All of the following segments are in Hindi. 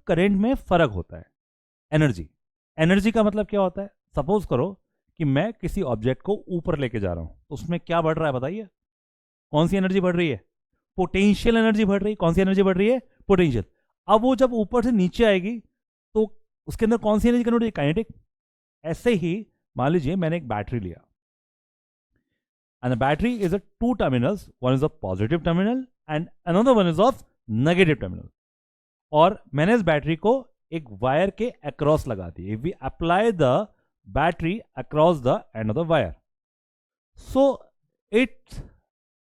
करंट में फर्क होता है। एनर्जी, एनर्जी का मतलब क्या होता है? सपोज करो कि मैं किसी ऑब्जेक्ट को ऊपर लेके जा रहा हूं, तो उसमें क्या बढ़ रहा है बताइए? कौन सी एनर्जी बढ़ रही है? पोटेंशियल एनर्जी बढ़ रही है। कौन सी एनर्जी बढ़ रही है? पोटेंशियल। अब वो जब ऊपर से नीचे आएगी तो उसके अंदर कौन सी एनर्जी कन्वर्ट होगी? काइनेटिक। ऐसे ही मान लीजिए मैंने एक बैटरी लिया, and the battery is a two terminals, one is a positive terminal and another one is of negative terminal, और मैंने इस बैटरी को एक वायर के अक्रॉस लगा दी। If we apply the battery across the end of the wire, so it's,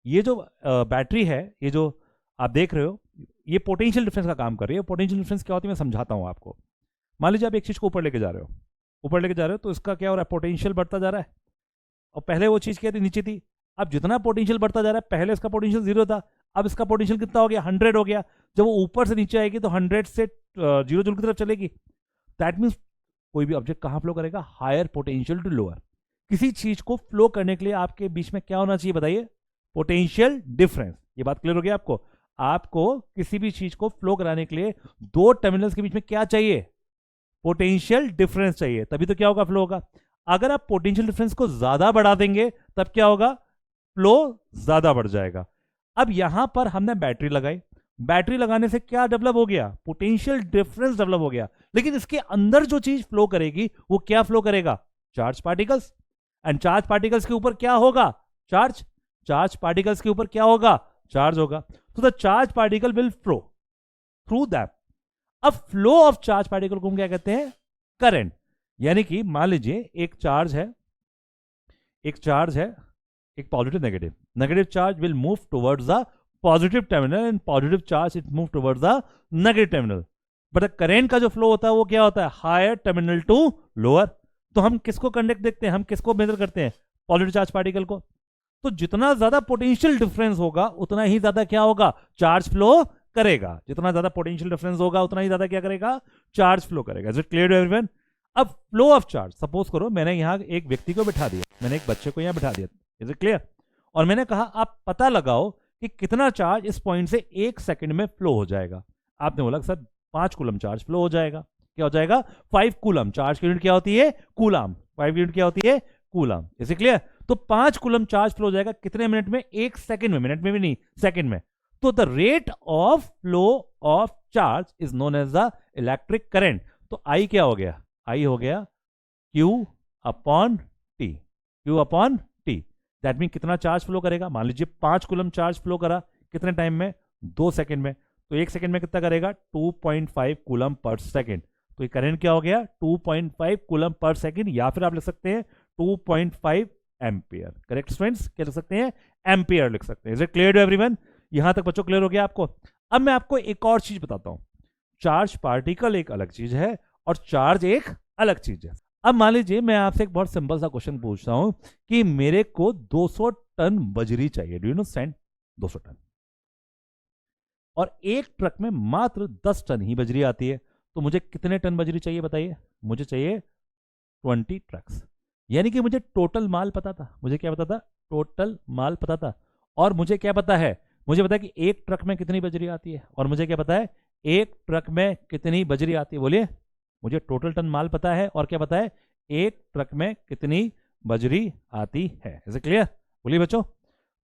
ये जो बैटरी है, ये जो आप देख रहे हो, ये पोटेंशियल डिफरेंस का काम कर रही है। पोटेंशियल डिफरेंस क्या होती है मैं समझाता हूं आपको। मान लीजिए आप एक चीज को ऊपर लेके जा रहे हो, ऊपर लेके जा रहे हो, तो इसका क्या हो रहा है? पोटेंशियल बढ़ता जा रहा है, और पहले वो चीज क्या थी? नीचे थी। अब जितना पोटेंशियल बढ़ता जा रहा है, पहले इसका पोटेंशियल 0 था, अब इसका पोटेंशियल कितना हो गया? 100 हो गया। जब वो ऊपर से नीचे आएगी तो 100 से 0 जूल की तरफ चलेगी। दैट मीन्स कोई भी ऑब्जेक्ट कहां फ्लो करेगा? Higher potential to lower. किसी चीज को फ्लो करने के लिए आपके बीच में क्या होना चाहिए बताइए? Potential difference. ये बात क्लियर हो गई आपको? आपको किसी भी चीज को फ्लो कराने के लिए दो टर्मिनल्स के बीच में क्या चाहिए? पोटेंशियल डिफरेंस चाहिए, तभी तो क्या होगा? फ्लो होगा। अगर आप पोटेंशियल डिफरेंस को ज्यादा बढ़ा देंगे तब क्या होगा? फ्लो ज्यादा बढ़ जाएगा। अब यहां पर हमने बैटरी लगाई, बैटरी लगाने से क्या डेवलप हो गया? पोटेंशियल डिफरेंस डेवलप हो गया। लेकिन इसके अंदर जो चीज फ्लो करेगी वो क्या फ्लो करेगा? Charge particles. And charge particles के ऊपर क्या होगा? चार्ज। चार्ज पार्टिकल्स के ऊपर क्या होगा? चार्ज होगा। तो the charge particle will flow through that. अब फ्लो ऑफ चार्ज पार्टिकल को हम क्या कहते हैं? करंट। यानी कि मान लीजिए एक चार्ज है, एक चार्ज है, एक positive negative, negative charge will move towards the positive terminal and positive charge it move towards the negative terminal. But current का जो फ्लो होता है वो क्या होता है? Higher terminal to lower. तो हम किसको कंडक्ट देखते हैं? हम किसको मेजर करते हैं? पॉजिटिव चार्ज पार्टिकल को। तो जितना ज्यादा पोटेंशियल डिफरेंस होगा उतना ही ज्यादा क्या होगा? चार्ज फ्लो करेगा। जितना ज्यादा पोटेंशियल डिफरेंस होगा उतना ही ज्यादा क्या करेगा? चार्ज फ्लो करेगा। Is it clear to everyone? अब फ्लो ऑफ चार्ज, सपोज करो मैंने यहां एक व्यक्ति को बिठा दिया, मैंने एक बच्चे को यहां बिठा दिया, इज इट क्लियर? और मैंने कहा आप पता लगाओ कि कितना चार्ज इस पॉइंट से 1 सेकंड में फ्लो हो जाएगा। आपने बोला सर 5 कूलम चार्ज फ्लो हो जाएगा। क्या हो जाएगा? 5 कूलम। चार्ज की यूनिट क्या होती है? कूलम। 5 की यूनिट क्या होती है? कूलम। Is it clear? तो 5 कूलम चार्ज फ्लो हो जाएगा कितने मिनट में? 1 सेकंड में। मिनट में भी नहीं, सेकंड में। तो the rate of flow of charge is known as the electric current. तो आई क्या हो गया? आई हो गया Q upon T। Q upon T। That mean कितना चार्ज फ्लो करेगा? मान लीजिए 5 कूलम चार्ज फ्लो करा कितने टाइम में? 2 सेकंड में। तो 1 सेकंड में कितना करेगा? 2.5 कूलम पर सेकंड। तो ये करंट क्या हो गया? 2.5 कूलम पर सेकंड, या फिर आप लिख सकते हैं 2.5 एम्पियर। Correct students? क्या लिख सकते हैं? एम्पियर लिख सकते हैं। Is it clear to everyone? यहां तक बच्चों क्लियर हो गया आपको? अब मैं आपको एक और चीज बताता हूं। चार्ज पार्टिकल एक अलग चीज है और चार्ज एक अलग चीज है। अब मान लीजिए मैं आपसे एक बहुत सिंपल सा क्वेश्चन पूछता हूं कि मेरे को 200 टन बजरी चाहिए। Do you know send 200 ton, और एक ट्रक में मात्र 10 टन ही बजरी आती है। तो मुझे कितने टन बजरी चाहिए बताइए? मुझे चाहिए 20 ट्रक्स। यानी कि मुझे टोटल माल पता था। मुझे क्या पता था? टोटल माल पता था। और मुझे क्या पता है? मुझे पता है कि एक ट्रक में कितनी बजरी आती है। और मुझे क्या पता है? एक ट्रक में कितनी बजरी आती है? बोलिए। मुझे टोटल टन माल पता है और क्या पता है? एक ट्रक में कितनी बजरी आती है। Is it clear? बोलिए बच्चों।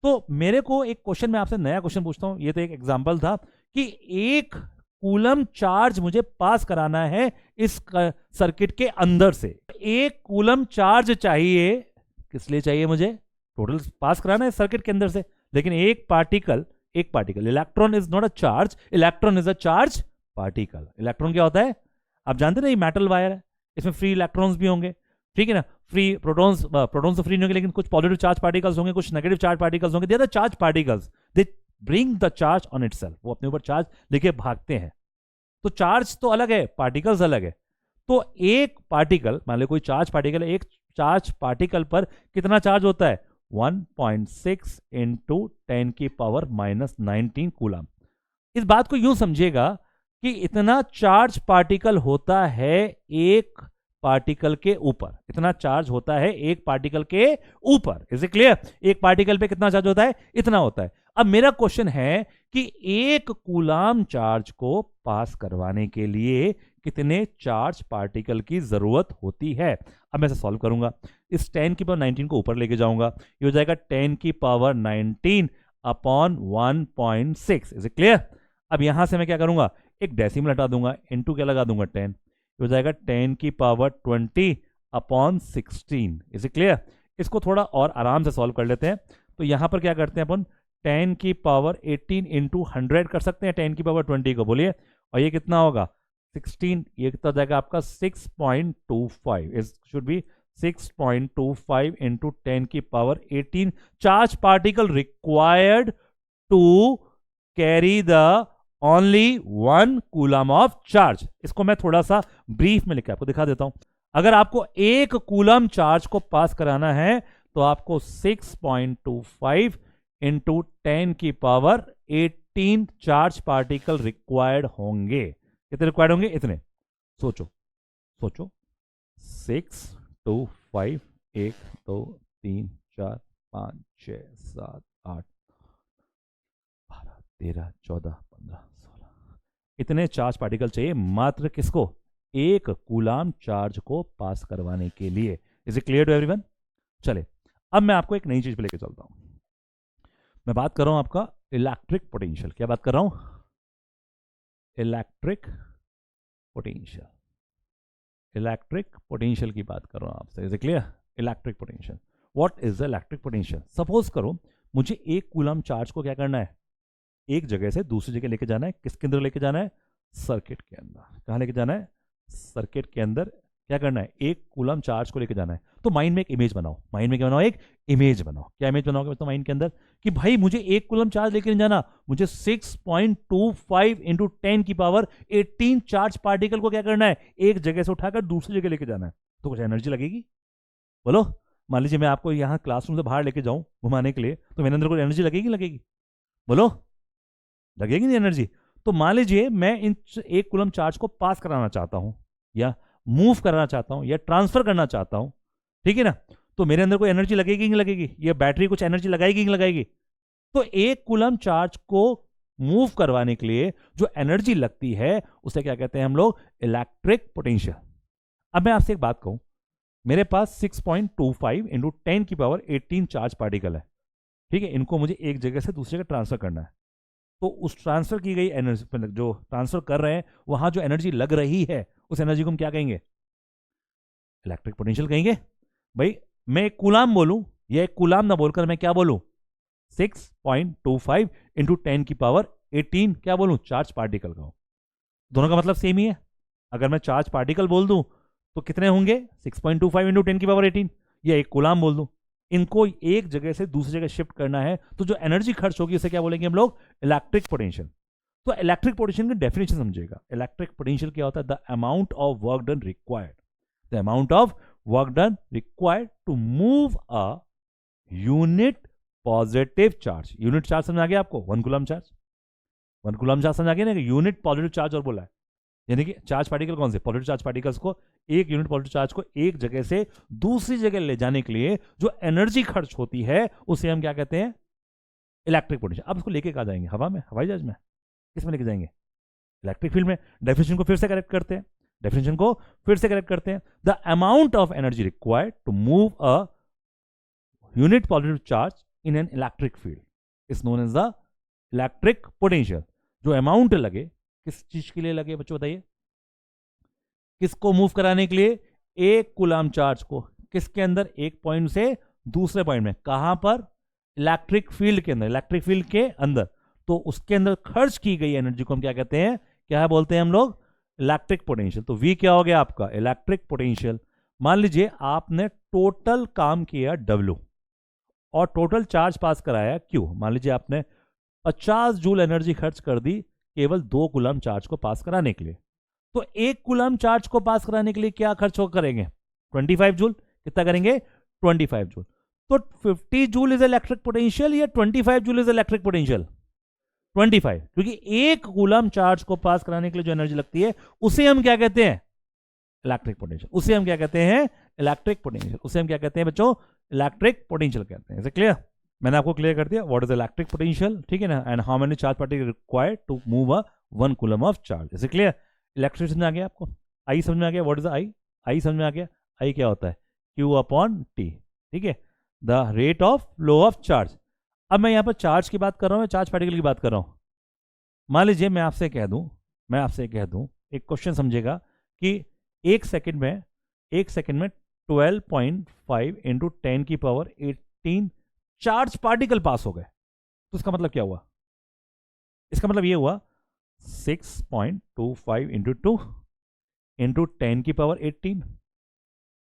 तो मेरे को एक क्वेश्चन, मैं आपसे नया क्वेश्चन पूछता हूं। ये तो एक एग्जांपल था कि एक कूलम चार्ज मुझे पास कराना है इस सर्किट के अंदर से। एक कूलम चार्ज चाहिए, किस लिए चाहिए? मुझे टोटल पास कराना है सर्किट के अंदर से। लेकिन एक particle, electron is not a charge, electron is a charge particle. Electron क्या होता है? आप जानते ना, ये मेटल वायर है, इसमें फ्री इलेक्ट्रॉन्स भी होंगे, ठीक है ना? फ्री प्रोटॉन्स, प्रोटॉन्स तो फ्री नहीं होंगे, लेकिन कुछ पॉजिटिव चार्ज पार्टिकल्स होंगे, कुछ नेगेटिव चार्ज पार्टिकल्स होंगे। They are the charge particles, they bring the charge on itself. वो अपने ऊपर चार्ज लेके भागते हैं। तो चार्ज तो अलग है, पार्टिकल्स अलग है। तो एक पार्टिकल, मान लो कोई चार्ज पार्टिकल है, एक चार्ज पार्टिकल पर कितना चार्ज होता है? 1.6 इंटू 10 की पावर -19 कूलम। इस बात को यूं समझिएगा कि इतना चार्ज पार्टिकल होता है एक पार्टिकल के ऊपर। इतना चार्ज होता है एक पार्टिकल के ऊपर। Is it clear? एक पार्टिकल पे कितना चार्ज होता है? इतना होता है। अब मेरा क्वेश्चन है कि एक कूलाम चार्ज को पास करवाने के लिए कितने चार्ज पार्टिकल की जरूरत होती है। अब मैं इसे सॉल्व करूंगा, इस 10 की पावर 19 को ऊपर लेके जाऊंगा, ये हो जाएगा 10 की power 19 upon 1.6। Is it clear? अब यहां से मैं क्या करूंगा, एक डेसिमल हटा दूंगा, इनटू क्या लगा दूंगा 10, हो जाएगा 10 की power 20 upon 16। Is it clear? इसको थोड़ा और आराम से सॉल्व कर लेते हैं। तो यहां पर क्या करते हैं अपन, 10 की पावर 18 इंटू 100 कर सकते हैं 10 की पावर 20 को, बोलिए, और ये कितना होगा 16, ये कितना जाएगा आपका 6.25। इट शुड बी 6.25 इंटू 10 की power 18 charge particle required to carry the only 1 coulomb of charge. इसको मैं थोड़ा सा ब्रीफ में लिख के आपको दिखा देता हूं। अगर आपको 1 कूलम चार्ज को पास कराना है तो आपको 6.25 इंटू 10 की पावर 18 चार्ज पार्टिकल रिक्वायर्ड होंगे। कितने रिक्वायर्ड होंगे? इतने। सोचो सोचो, 6 2 5 1 2 3 4 5 6 7 8 12 13 14 15 16, इतने चार्ज पार्टिकल चाहिए मात्र किसको? एक कूलाम चार्ज को पास करवाने के लिए। Is it clear to everyone? चले, अब मैं आपको एक नई चीज पे लेके चलता हूं। मैं बात कर रहा हूं आपका इलेक्ट्रिक पोटेंशियल। क्या बात कर रहा हूं? Electric potential. इलेक्ट्रिक पोटेंशियल की बात कर रहा हूं आपसे। Is it clear? Electric potential. What is the electric potential? Suppose करो मुझे एक कूलम चार्ज को क्या करना है, एक जगह से दूसरी जगह लेके जाना है। किसके अंदर लेके जाना है? सर्किट के अंदर। कहां लेके जाना है? सर्किट के अंदर। क्या करना है? एक कूलम चार्ज को लेके जाना है। तो माइंड में एक इमेज बनाओ। माइंड में क्या बनाओ? एक इमेज बनाओ। क्या इमेज बनाओगे तो माइंड के अंदर कि भाई मुझे एक कूलम चार्ज लेके नहीं जाना, मुझे 6.25 इंटू 10 की पावर 18 चार्ज पार्टिकल को क्या करना है, एक जगह से उठाकर दूसरी जगह लेके जाना है। तो कुछ एनर्जी लगेगी, बोलो। मान लीजिए मैं आपको यहां क्लासरूम से बाहर लेके जाऊं घुमाने के लिए, तो मेरे अंदर कोई एनर्जी लगेगी? लगेगी, बोलो, लगेगी नहीं एनर्जी? तो मान लीजिए मैं इन एक कूलम चार्ज को पास कराना चाहता हूं, या मूव कराना चाहता हूं, या ट्रांसफर करना चाहता हूं, ठीक है ना? तो मेरे अंदर कोई एनर्जी लगेगी नहीं लगेगी? ये बैटरी कुछ एनर्जी लगाएगी नहीं लगाएगी? तो एक कूलम चार्ज को मूव करवाने के लिए जो एनर्जी लगती है उसे क्या कहते हैं हम लोग? Electric potential. अब मैं आपसे एक बात कहूं, मेरे पास 6.25 इंटू 10 की पावर 18 चार्ज पार्टिकल है, ठीक है? इनको मुझे एक जगह से दूसरी जगह ट्रांसफर करना है। तो उस ट्रांसफर की गई एनर्जी, जो ट्रांसफर कर रहे हैं, वहां जो एनर्जी लग रही है उस एनर्जी को हम क्या कहेंगे? इलेक्ट्रिक पोटेंशियल कहेंगे। भाई मैं एक कूलाम बोलूं या एक कूलाम ना बोलकर मैं क्या बोलूं? 6.25 इंटू 10 की पावर 18 क्या बोलूं? चार्ज पार्टिकल का। दोनों का मतलब सेम ही है। अगर मैं चार्ज पार्टिकल बोल दूं तो कितने होंगे? 6.25 इंटू 10 की पावर 18। या एक कूलाम बोल दूं, इनको एक जगह से दूसरी जगह शिफ्ट करना है, तो जो एनर्जी खर्च होगी उसे क्या बोलेंगे हम लोग? Electric potential. तो इलेक्ट्रिक पोटेंशियल की डेफिनेशन समझिएगा। इलेक्ट्रिक पोटेंशियल क्या होता है? The amount of work done required, the amount of work done required to move a unit positive charge. Unit charge समझ आ गया आपको? 1 कूलम चार्ज। 1 कूलम चार्ज समझ आ गया ना? यूनिट पॉजिटिव चार्ज और बोला है, यानी कि चार्ज पार्टिकल कौन से? पॉजिटिव चार्ज पार्टिकल्स को, एक यूनिट पॉजिटिव चार्ज को एक जगह से दूसरी जगह ले जाने के लिए जो एनर्जी खर्च होती है उसे हम क्या कहते हैं? Electric potential. अब इसको लेके कहा जाएंगे? हवा में, हवाई जहाज में, किस में लेके जाएंगे? इलेक्ट्रिक फील्ड में। डेफिनेशन को फिर से करेक्ट करते हैं, डेफिनेशन को फिर से करेक्ट करते हैं। The amount of energy required to move a unit positive charge in an electric field is known as the electric potential. जो अमाउंट लगे, किस चीज के लिए लगे बच्चों बताइए? किसको मूव कराने के लिए? एक कूलम चार्ज को। किसके अंदर? एक पॉइंट से दूसरे पॉइंट में। कहां पर? इलेक्ट्रिक फील्ड के अंदर। इलेक्ट्रिक फील्ड के अंदर। तो उसके अंदर खर्च की गई एनर्जी को हम क्या कहते हैं? क्या बोलते हैं हम लोग? Electric potential. तो V क्या हो गया आपका? Electric potential. मान लीजिए आपने टोटल काम किया W और टोटल चार्ज पास कराया Q। मान लीजिए आपने 50 जूल एनर्जी खर्च कर दी केवल 2 कूलम चार्ज को पास कराने के लिए। तो एक कूलम चार्ज को पास कराने के लिए क्या खर्च करेंगे? 25 जूल। कितना करेंगे? 25 जूल। तो 50 जूल इज इलेक्ट्रिक पोटेंशियल या 25 जूल इज इलेक्ट्रिक पोटेंशियल? 25, क्योंकि एक कूलम चार्ज को पास कराने के लिए जो एनर्जी लगती है उसे हम क्या कहते हैं? Electric potential. उसे हम क्या कहते हैं? Electric potential. उसे हम क्या कहते हैं बच्चों? इलेक्ट्रिक पोटेंशियल कहते हैं। Is it clear? मैंने आपको क्लियर कर दिया व्हाट इज इलेक्ट्रिक पोटेंशियल, ठीक है ना, and how many charge particle required to move a 1 coulomb of charge. इसे क्लियर? इलेक्ट्रिक समझ में आ गया आपको? आई समझ में आ गया? What is I? आई समझ में आ गया? आई क्या होता है? Q अपॉन टी, ठीक है, the rate of flow of charge. अब मैं यहाँ पर चार्ज की बात कर रहा हूँ, चार्ज पार्टिकल की बात कर रहा हूँ। मान लीजिए मैं आपसे कह दूं एक क्वेश्चन समझेगा कि एक सेकंड में 12.5 इंटू 10 की पावर 18 चार्ज पार्टिकल पास हो गए, तो इसका मतलब क्या हुआ? इसका मतलब ये हुआ 6.25 इंटू 2 इंटू 10 की पावर 18,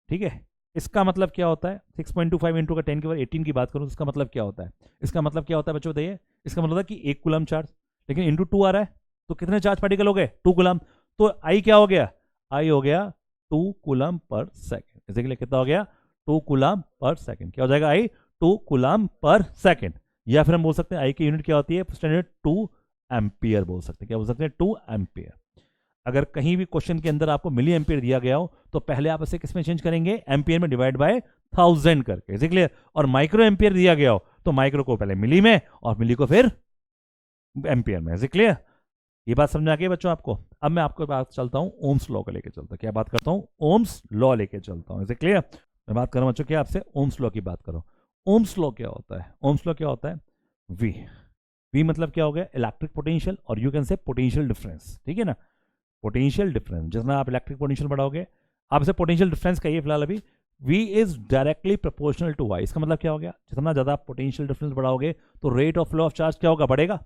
ठीक है। इसका मतलब क्या होता है? 6.25 इंटू का 10 की पावर 18 की बात करूं तो इसका मतलब क्या होता है? इसका मतलब क्या होता है बच्चों बताइए? इसका मतलब है कि 1 कूलम चार्ज, लेकिन इंटू 2 आ रहा है, तो कितने चार्ज पार्टिकल हो गए? 2 कूलम। तो आई क्या हो गया? आई हो गया 2 कूलम पर सेकेंड। इसके लिए कितना हो गया? 2 कूलम पर सेकेंड। क्या हो जाएगा? आई 2 कूलम पर सेकेंड। या फिर हम बोल सकते हैं आई की यूनिट क्या होती है? स्टैंडर्ड 2 एम्पियर बोल सकते हैं। क्या बोल सकते हैं? 2 एम्पियर। अगर कहीं भी क्वेश्चन के अंदर आपको मिली एम्पियर दिया गया हो तो पहले आप इसे किसमें चेंज करेंगे? एम्पियर में डिवाइड बाय 1000 करके। Is clear? और माइक्रो एम्पियर दिया गया हो तो माइक्रो को पहले मिली में और मिली को फिर एम्पियर में। Is clear? ये बात समझ आ गई बच्चों आपको? अब मैं आपको बात चलता हूं ओम्स लॉ को लेकर चलता हूं। क्या बात करता हूं? ओम्स लॉ लेके चलता हूं। Is clear? मैं बात कर रहा हूं बच्चों क्या आपसे? ओम्स लॉ की बात करो। ओम्स लॉ क्या होता है? ओम्स लॉ क्या होता है? वी। वी मतलब क्या हो गया? इलेक्ट्रिक पोटेंशियल, और you can say potential difference, ठीक है ना। पोटेंशियल डिफरेंस, जितना आप इलेक्ट्रिक पोटेंशियल बढ़ाओगे, आप इसे पोटेंशियल डिफरेंस कहिए फिलहाल अभी। V is directly proportional to Y। इसका मतलब क्या हो गया? जितना ज्यादा आप पोटेंशियल डिफरेंस बढ़ाओगे तो rate of flow of charge क्या होगा? बढ़ेगा।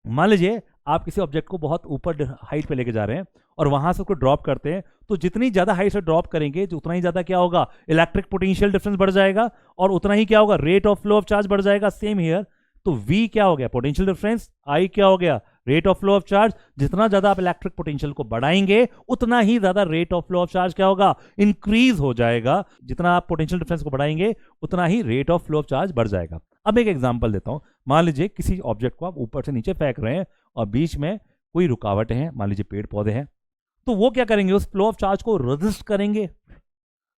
मान लीजिए आप किसी ऑब्जेक्ट को बहुत ऊपर हाइट पे लेके जा रहे हैं और वहां से उसको ड्रॉप करते हैं, तो जितनी ज्यादा हाइट से ड्रॉप करेंगे तो उतना ही ज्यादा क्या होगा? इलेक्ट्रिक पोटेंशियल डिफरेंस बढ़ जाएगा, और उतना ही क्या होगा? Rate of flow of charge बढ़ जाएगा। Same here. तो V क्या हो गया? Potential difference. I क्या हो गया? Rate of flow of charge. जितना ज्यादा आप इलेक्ट्रिक पोटेंशियल को बढ़ाएंगे उतना ही ज्यादा rate of flow of charge क्या होगा? इंक्रीज हो जाएगा। जितना आप पोटेंशियल डिफरेंस को बढ़ाएंगे उतना ही rate of flow of charge बढ़ जाएगा। अब एक एग्जांपल देता हूं। मान लीजिए किसी ऑब्जेक्ट को आप ऊपर से नीचे फेंक रहे हैं और बीच में कोई रुकावटें हैं, मान लीजिए पेड़ पौधे हैं, तो वो क्या करेंगे? उस फ्लो ऑफ चार्ज को रेजिस्ट करेंगे।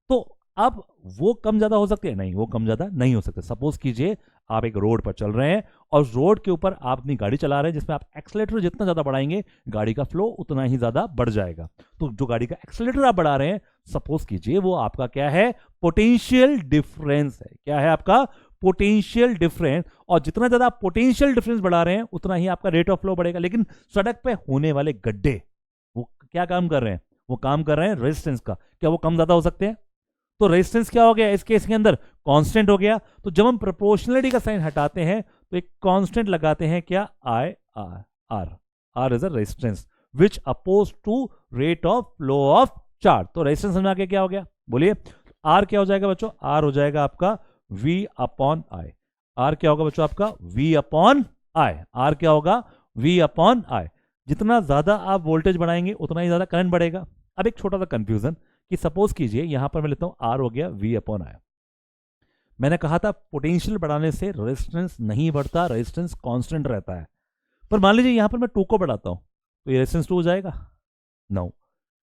तो अब वो कम ज्यादा हो सकती है? नहीं, वो कम ज्यादा नहीं हो सकते। सपोज कीजिए आप एक रोड पर चल रहे हैं और रोड के ऊपर आप अपनी गाड़ी चला रहे हैं, जिसमें आप एक्सेलेरेटर जितना ज्यादा बढ़ाएंगे गाड़ी का फ्लो उतना ही ज्यादा बढ़ जाएगा। तो जो गाड़ी का एक्सेलेरेटर आप बढ़ा रहे हैं, सपोज कीजिए वो आपका क्या है? पोटेंशियल डिफरेंस है। क्या है आपका? Potential difference. और जितना ज्यादा आप पोटेंशियल डिफरेंस बढ़ा रहे हैं उतना ही आपका रेट ऑफ फ्लो बढ़ेगा। लेकिन सड़क पे होने वाले गड्ढे वो क्या काम कर रहे हैं? वो काम कर रहे हैं रेजिस्टेंस का। क्या वो कम ज्यादा हो सकते हैं? तो रेजिस्टेंस क्या हो गया इस केस के अंदर? कांस्टेंट हो गया। तो जब हम प्रोपोर्शनलिटी का साइन हटाते हैं तो एक कांस्टेंट लगाते हैं। क्या? I R. R is a resistance which oppose to rate of flow of charge. तो रेजिस्टेंस समझ के क्या हो गया? बोलिए। आर क्या हो जाएगा बच्चों? आर हो जाएगा आपका V अपॉन आई। आर क्या होगा बच्चों आपका? V upon I. आर क्या होगा? V upon I. जितना ज्यादा आप वोल्टेज बढ़ाएंगे उतना ही ज्यादा करंट बढ़ेगा। अब एक छोटा सा कंफ्यूजन कि सपोज कीजिए यहां पर मैं लेता हूं R हो गया V अपॉन आई। मैंने कहा था पोटेंशियल बढ़ाने से रेजिस्टेंस नहीं बढ़ता, रेजिस्टेंस कांस्टेंट रहता है। पर मान लीजिए यहां पर मैं 2 को बढ़ाता हूं तो ये रेजिस्टेंस 2 हो जाएगा? नो,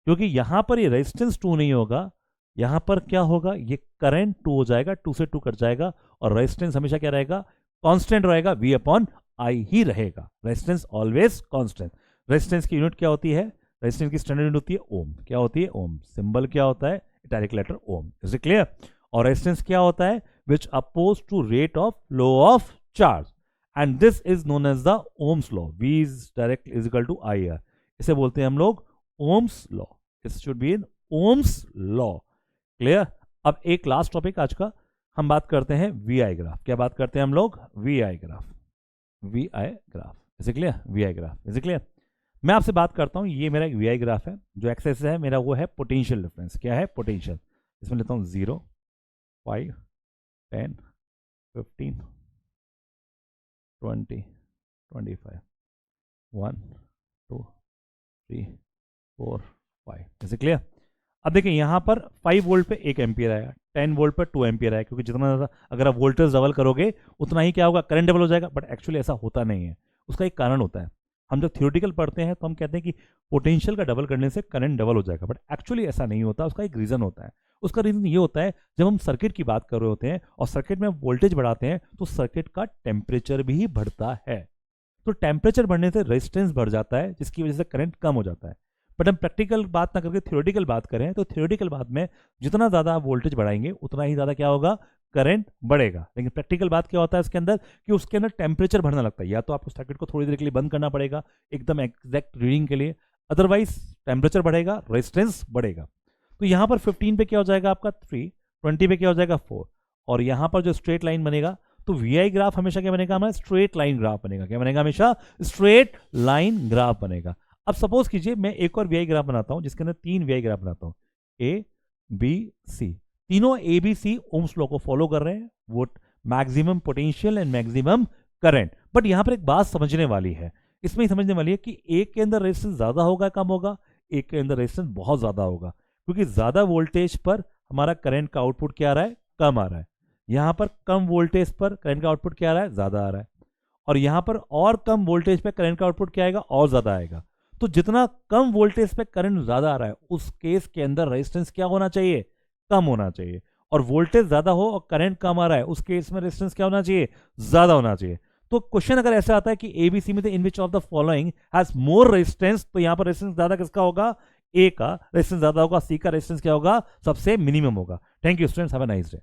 क्योंकि यहां पर ये रेजिस्टेंस 2 नहीं होगा। यहां पर क्या होगा? ये करंट 2 हो जाएगा, 2 से 2 कट जाएगा, और रेजिस्टेंस हमेशा क्या रहेगा? कांस्टेंट रहेगा, V अपॉन आई ही रहेगा। Resistance always constant. रेजिस्टेंस की यूनिट क्या होती है? रेजिस्टेंस की स्टैंडर्ड यूनिट होती है ओम। क्या होती है? ओम। सिंबल क्या होता है? Italic letter ohm. Is it clear? और रेजिस्टेंस क्या होता है? Which oppose to rate of flow of charge, and this is known as the ohm's law. V is direct is equal to I R. इसे बोलते हैं हम लोग ohm's law. It should be in ohm's law. Clear? अब एक लास्ट टॉपिक आज का हम बात करते हैं VI ग्राफ। क्या बात करते हैं हम लोग? VI graph. VI graph. Is it clear? VI graph. Is it clear? मैं आपसे बात करता हूं, ये मेरा एक VI ग्राफ है। जो एक्सेस है मेरा वो है पोटेंशियल डिफरेंस। क्या है? पोटेंशियल। इसमें लेता हूं 0, 5, 10, 15, 20, 25, 1, 2, 3, 4, 5। Is it clear? अब देखिए यहां पर 5 वोल्ट पे 1 एम्पियर आया, 10 वोल्ट पर 2 एम्पियर आया, क्योंकि जितना ज्यादा अगर आप वोल्टेज डबल करोगे उतना ही क्या होगा? करंट डबल हो जाएगा। बट एक्चुअली ऐसा होता नहीं है। उसका एक कारण होता है। हम जब थियोरेटिकल पढ़ते हैं तो हम कहते हैं कि पोटेंशियल का डबल करने से करंट डबल हो जाएगा, बट एक्चुअली ऐसा नहीं होता। उसका एक रीज़न होता है। उसका रीज़न ये होता है, जब हम सर्किट की बात कर रहे होते हैं और सर्किट में वोल्टेज बढ़ाते हैं तो सर्किट का टेम्परेचर भी बढ़ता है। तो टेम्परेचर बढ़ने से रेजिस्टेंस बढ़ जाता है, जिसकी वजह से करंट कम हो जाता है। बट हम प्रैक्टिकल बात ना करके थ्योरेटिकल बात करें तो थ्योरेटिकल बात में जितना ज़्यादा आप वोल्टेज बढ़ाएंगे उतना ही ज़्यादा क्या होगा, करंट बढ़ेगा। लेकिन प्रैक्टिकल बात क्या होता है इसके अंदर, कि उसके अंदर टेम्परेचर बढ़ने लगता है। या तो आपको सर्किट को थोड़ी देर के लिए बंद करना पड़ेगा एकदम एग्जैक्ट रीडिंग के लिए, अदरवाइज टेम्परेचर बढ़ेगा, रेजिस्टेंस बढ़ेगा। तो यहाँ पर 15 पे क्या हो जाएगा आपका 3, 20 पे क्या हो जाएगा 4, और यहाँ पर जो स्ट्रेट लाइन बनेगा तो वी ग्राफ हमेशा क्या बनेगा, हमारा स्ट्रेट लाइन ग्राफ बनेगा। क्या बनेगा, हमेशा स्ट्रेट लाइन ग्राफ बनेगा। अब सपोज कीजिए मैं एक और वी ग्राफ बनाता हूं जिसके अंदर 3 वी ग्राफ बनाता हूं, ए बी सी। तीनों A B C Ohm's law को फॉलो कर रहे हैं, वो maximum potential and maximum current. But यहां पर एक बात समझने वाली है, इसमें समझने वाली है कि एक के अंदर रेजिस्टेंस ज्यादा होगा कम होगा, एक के अंदर रेजिस्टेंस बहुत ज्यादा होगा, क्योंकि ज्यादा वोल्टेज पर हमारा करंट का आउटपुट क्या आ रहा है, कम आ रहा है। यहां पर कम वोल्टेज पर करंट का आउटपुट क्या आ रहा है, ज्यादा आ रहा है। और यहां पर और कम वोल्टेज पे करंट का आउटपुट क्या आएगा, और ज्यादा आएगा। तो जितना कम वोल्टेज पे करंट ज्यादा आ रहा है उस केस के अंदर रेजिस्टेंस क्या होना चाहिए, कम होना चाहिए। और वोल्टेज ज्यादा हो और करंट कम आ रहा है उस केस में रेजिस्टेंस क्या होना चाहिए, ज्यादा होना चाहिए। तो क्वेश्चन अगर ऐसा आता है कि एबीसी में in which of the following has more resistance, तो यहां पर रेजिस्टेंस ज्यादा किसका होगा, ए का रेजिस्टेंस ज्यादा होगा, सी का रेजिस्टेंस क्या होगा, सबसे मिनिमम होगा। Thank you students, have a nice day.